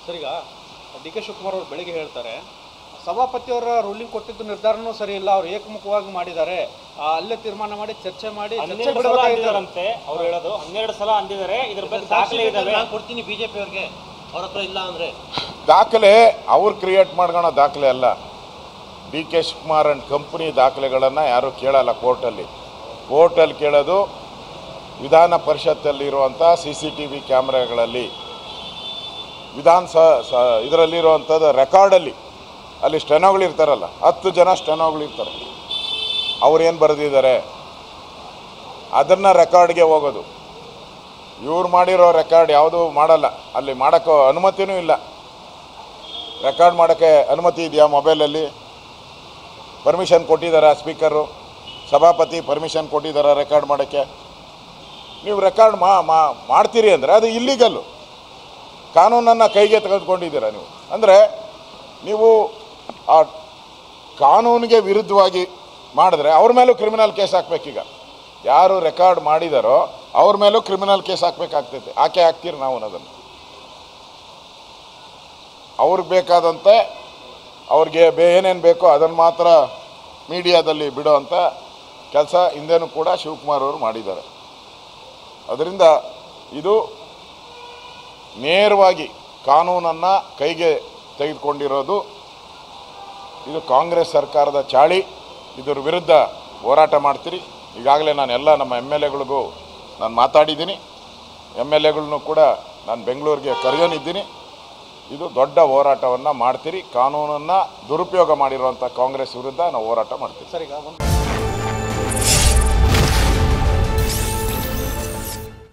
Sir, ಈಗ D K Shivakumar ಅವರು ಬೆಳಿಗ್ಗೆ ಹೇಳ್ತಾರೆ, ಸಭಾಪತಿಯವರ ರೂಲಿಂಗ್ ಕೊಟ್ಟಿದ್ದು ನಿರ್ಧಾರನೂ ಸರಿ ಇಲ್ಲ, ಅವ್ರು ಏಕಮುಖವಾಗಿ ಮಾಡಿದ್ದಾರೆ, ಅಲ್ಲೇ ತೀರ್ಮಾನ ಮಾಡಿ ಚರ್ಚೆ ಮಾಡಿ ಬಿಡಬೇಕಾಗಿದ್ದಾರಂತೆ. ಅವ್ರು ಹೇಳೋದು 12 ಸಲ ಅಂದಿದ್ದಾರೆ. ಇದ್ರ ಬಗ್ಗೆ ದಾಖಲೆ ಇದಾವೆ, ನಾನು ಕೊಡ್ತೀನಿ ಬಿಜೆಪಿ ಅವ್ರಿಗೆ, ಅವ್ರ ಹತ್ರ ಇಲ್ಲ ಅಂದ್ರೆ ದಾಖಲೆ ಅವ್ರು ಕ್ರಿಯೇಟ್ ಮಾಡ್ಕೊಳೋ ದಾಖಲೆ ಅಲ್ಲ. D K Shivakumar and company ದಾಖಲೆಗಳನ್ನು ಯಾರೂ ಕೇಳಲ್ಲ ಕೋರ್ಟಲ್ಲಿ. ಕೋರ್ಟಲ್ಲಿ ಕೇಳೋದು ವಿಧಾನ ಪರಿಷತ್ತಲ್ಲಿರುವಂಥ CCTV ಕ್ಯಾಮ್ರಾಗಳಲ್ಲಿ, ಇದರಲ್ಲಿರುವಂಥದ್ದು ರೆಕಾರ್ಡಲ್ಲಿ, ಅಲ್ಲಿ ಸ್ಟೆನೋಗಳಿರ್ತಾರಲ್ಲ, 10 ಜನ ಸ್ಟೆನೋಗಳಿರ್ತಾರೆ, ಅವ್ರೇನು ಬರೆದಿದ್ದಾರೆ ಅದನ್ನು ರೆಕಾರ್ಡ್ಗೆ ಹೋಗೋದು. ಇವ್ರು ಮಾಡಿರೋ ರೆಕಾರ್ಡ್ ಯಾವುದೂ ಮಾಡಲ್ಲ, ಅಲ್ಲಿ ಮಾಡೋಕ್ಕೆ ಅನುಮತಿನೂ ಇಲ್ಲ. ರೆಕಾರ್ಡ್ ಮಾಡೋಕ್ಕೆ ಅನುಮತಿ ಇದೆಯಾ? ಮೊಬೈಲಲ್ಲಿ ಪರ್ಮಿಷನ್ ಕೊಟ್ಟಿದ್ದಾರಾ ಸ್ಪೀಕರು? ಸಭಾಪತಿ ಪರ್ಮಿಷನ್ ಕೊಟ್ಟಿದ್ದಾರಾ ರೆಕಾರ್ಡ್ ಮಾಡೋಕ್ಕೆ? ನೀವು ರೆಕಾರ್ಡ್ ಮಾಡ್ತೀರಿ ಅಂದರೆ ಅದು ಇಲ್ಲಿಗಲ್ಲು, ಕಾನೂನನ್ನು ಕೈಗೆ ತೆಗೆದುಕೊಂಡಿದ್ದೀರಾ ನೀವು. ಅಂದರೆ ನೀವು ಆ ಕಾನೂನಿಗೆ ವಿರುದ್ಧವಾಗಿ ಮಾಡಿದ್ರೆ ಅವ್ರ ಮೇಲೂ ಕ್ರಿಮಿನಲ್ ಕೇಸ್ ಹಾಕ್ಬೇಕೀಗ. ಯಾರು ರೆಕಾರ್ಡ್ ಮಾಡಿದಾರೋ ಅವ್ರ ಮೇಲೂ ಕ್ರಿಮಿನಲ್ ಕೇಸ್ ಹಾಕಬೇಕಾಗ್ತೈತೆ. ಹಾಕ್ತೀರಿ ನಾವು ಅದನ್ನು. ಅವ್ರಿಗೆ ಬೇಕಾದಂತೆ ಅವ್ರಿಗೆ ಏನೇನು ಬೇಕೋ ಅದನ್ನು ಮಾತ್ರ ಮೀಡಿಯಾದಲ್ಲಿ ಬಿಡೋ ಅಂಥ ಕೆಲಸ ಹಿಂದೆನೂ ಕೂಡ ಶಿವಕುಮಾರ್ ಅವರು ಮಾಡಿದ್ದಾರೆ. ಅದರಿಂದ ಇದು ನೇರವಾಗಿ ಕಾನೂನನ್ನು ಕೈಗೆ ತೆಗೆದುಕೊಂಡಿರೋದು. ಇದು ಕಾಂಗ್ರೆಸ್ ಸರ್ಕಾರದ ಚಾಳಿ. ಇದರ ವಿರುದ್ಧ ಹೋರಾಟ ಮಾಡ್ತೀರಿ. ಈಗಾಗಲೇ ನಾನು ಎಲ್ಲ ನಮ್ಮ MLAಗಳಿಗೂ ನಾನು ಮಾತಾಡಿದ್ದೀನಿ. MLAಗಳನ್ನೂ ಕೂಡ ನಾನು ಬೆಂಗಳೂರಿಗೆ ಕರೆಯೊನಿದ್ದೀನಿ. ಇದು ದೊಡ್ಡ ಹೋರಾಟವನ್ನು ಮಾಡ್ತೀರಿ. ಕಾನೂನನ್ನು ದುರುಪಯೋಗ ಮಾಡಿರುವಂಥ ಕಾಂಗ್ರೆಸ್ ವಿರುದ್ಧ ನಾವು ಹೋರಾಟ ಮಾಡ್ತೀವಿ. ಸರ್, ಈಗ